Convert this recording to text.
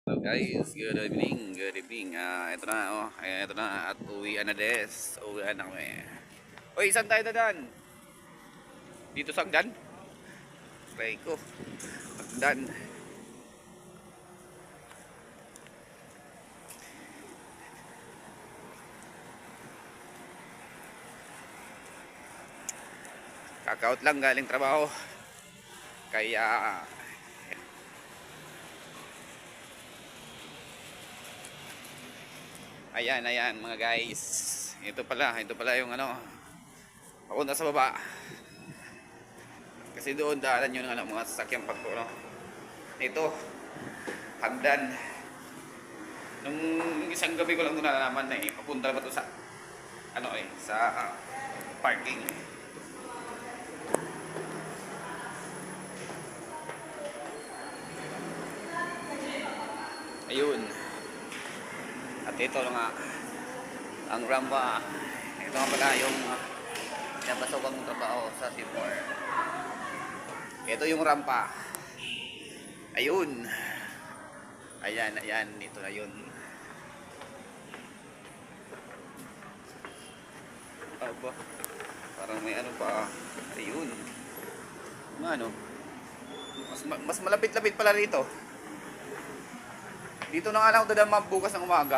Hello guys, good evening, good evening. Ito na, ito na, at uwian na uwian na kami. Uy, saan tayo dadaan? Dito sa Agdan? Try ko, Agdan. Kakaut lang galing trabaho. Kaya, ayan mga guys. Ito pala yung papunta sa baba. Kasi doon daanan yun ng mga sasakyang pagpuno. Ito, Hagdan. Nung isang gabi ko lang doon nalalaman na papunta ba to sa sa parking. Ayun. At ito nga ang rampa. Ito nga pala yung pinapasok ang trabaho sa Seymour. Ito yung rampa. Ayun. Ayan, ito na yun. Aba, parang may ano pa. Ayun. Mas malapit-lapit pala rito. Dito na nga lang ako dadaan bukas ng umaga.